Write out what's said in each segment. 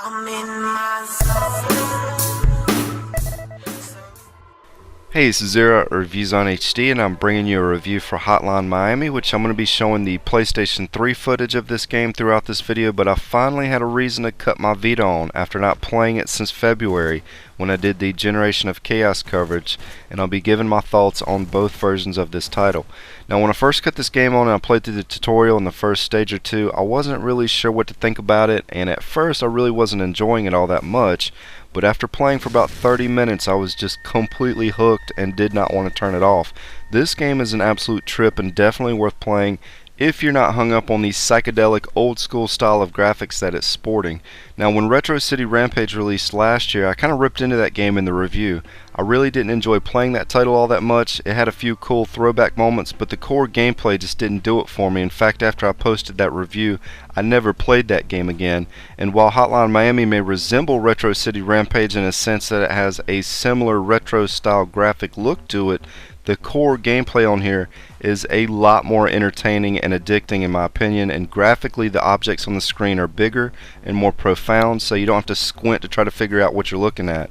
I'm in my zone. Hey, this is Zero at ReviewZoneHD, and I'm bringing you a review for Hotline Miami, which I'm going to be showing the PlayStation 3 footage of this game throughout this video, but I finally had a reason to cut my Vita on after not playing it since February when I did the Generation of Chaos coverage, and I'll be giving my thoughts on both versions of this title. Now, when I first cut this game on and I played through the tutorial in the first stage or two, I wasn't really sure what to think about it, and at first I really wasn't enjoying it all that much. But after playing for about 30 minutes, I was just completely hooked and did not want to turn it off. This game is an absolute trip and definitely worth playing if you're not hung up on the psychedelic old school style of graphics that it's sporting. Now, when Retro City Rampage released last year, I kind of ripped into that game in the review. I really didn't enjoy playing that title all that much. It had a few cool throwback moments, but the core gameplay just didn't do it for me. In fact, after I posted that review, I never played that game again. And while Hotline Miami may resemble Retro City Rampage in a sense that it has a similar retro style graphic look to it, the core gameplay on here is a lot more entertaining and addicting in my opinion, and graphically the objects on the screen are bigger and more profound, so you don't have to squint to try to figure out what you're looking at.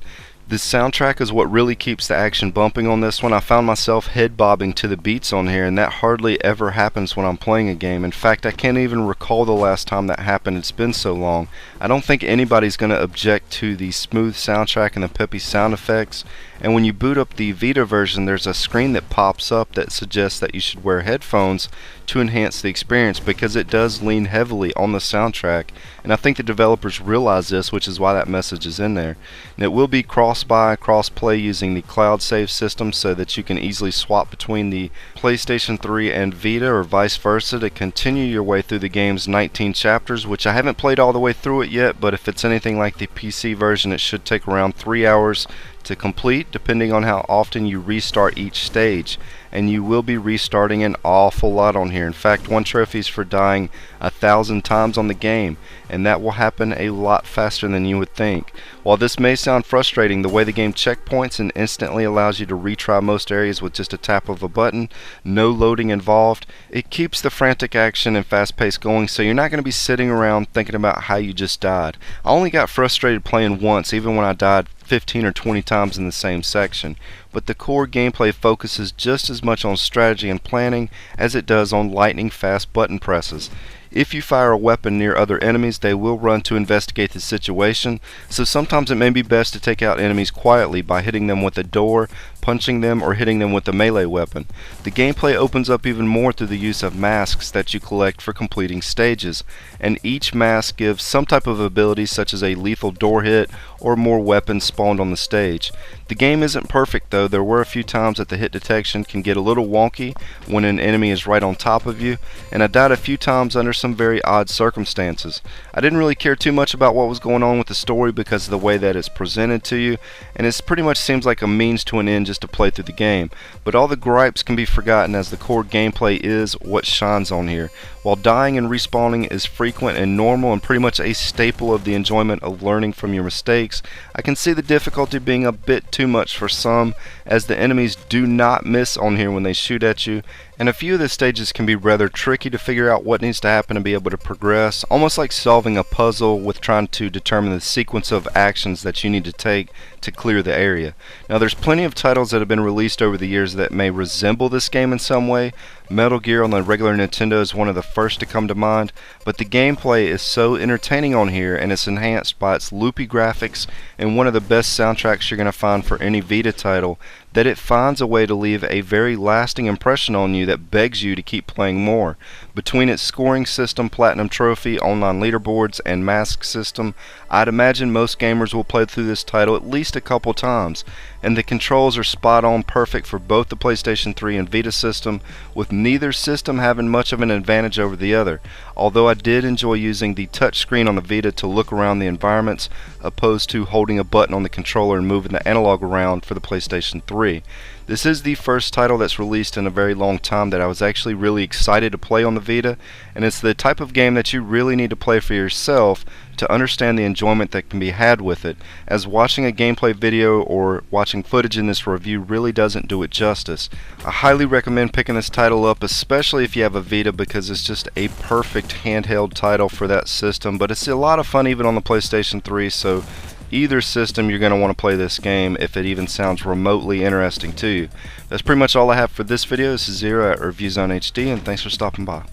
The soundtrack is what really keeps the action bumping on this one. I found myself head bobbing to the beats on here, and that hardly ever happens when I'm playing a game. In fact, I can't even recall the last time that happened. It's been so long. I don't think anybody's going to object to the smooth soundtrack and the peppy sound effects. And when you boot up the Vita version, there's a screen that pops up that suggests that you should wear headphones to enhance the experience, because it does lean heavily on the soundtrack, and I think the developers realize this, which is why that message is in there. And it will be cross-buy, cross-play using the cloud save system, so that you can easily swap between the PlayStation 3 and Vita or vice versa to continue your way through the game's 19 chapters, which I haven't played all the way through it yet, but if it's anything like the PC version, it should take around 3 hours to complete, depending on how often you restart each stage. And you will be restarting an awful lot on here. In fact, one trophy is for dying 1,000 times on the game, and that will happen a lot faster than you would think. While this may sound frustrating, the way the game checkpoints and instantly allows you to retry most areas with just a tap of a button, no loading involved, it keeps the frantic action and fast pace going, so you're not going to be sitting around thinking about how you just died. I only got frustrated playing once, even when I died 15 or 20 times in the same section, but the core gameplay focuses just as much on strategy and planning as it does on lightning fast button presses. If you fire a weapon near other enemies, they will run to investigate the situation, so sometimes it may be best to take out enemies quietly by hitting them with a door, punching them, or hitting them with a melee weapon. The gameplay opens up even more through the use of masks that you collect for completing stages, and each mask gives some type of ability, such as a lethal door hit or more weapons spawned on the stage. The game isn't perfect though. There were a few times that the hit detection can get a little wonky when an enemy is right on top of you, and I died a few times under some very odd circumstances. I didn't really care too much about what was going on with the story because of the way that it's presented to you, and it pretty much seems like a means to an end just to play through the game. But all the gripes can be forgotten, as the core gameplay is what shines on here. While dying and respawning is frequent and normal and pretty much a staple of the enjoyment of learning from your mistakes, I can see the difficulty being a bit too much for some, as the enemies do not miss on here when they shoot at you, and a few of the stages can be rather tricky to figure out what needs to happen to be able to progress, almost like solving a puzzle with trying to determine the sequence of actions that you need to take to clear the area. Now, there's plenty of titles that have been released over the years that may resemble this game in some way. Metal Gear on the regular Nintendo is one of the first to come to mind, but the gameplay is so entertaining on here, and it's enhanced by its loopy graphics and one of the best soundtracks you're going to find for any Vita title, that it finds a way to leave a very lasting impression on you that begs you to keep playing more. Between its scoring system, platinum trophy, online leaderboards, and mask system, I'd imagine most gamers will play through this title at least a couple times, and the controls are spot on perfect for both the PlayStation 3 and Vita system, with neither system having much of an advantage over the other, although I did enjoy using the touchscreen on the Vita to look around the environments, opposed to holding a button on the controller and moving the analog around for the PlayStation 3. PS3. This is the first title that's released in a very long time that I was actually really excited to play on the Vita, and it's the type of game that you really need to play for yourself to understand the enjoyment that can be had with it, as watching a gameplay video or watching footage in this review really doesn't do it justice. I highly recommend picking this title up, especially if you have a Vita, because it's just a perfect handheld title for that system, but it's a lot of fun even on the PlayStation 3, so either system you're going to want to play this game if it even sounds remotely interesting to you. That's pretty much all I have for this video. This is Zero at ReviewZoneHD, and thanks for stopping by.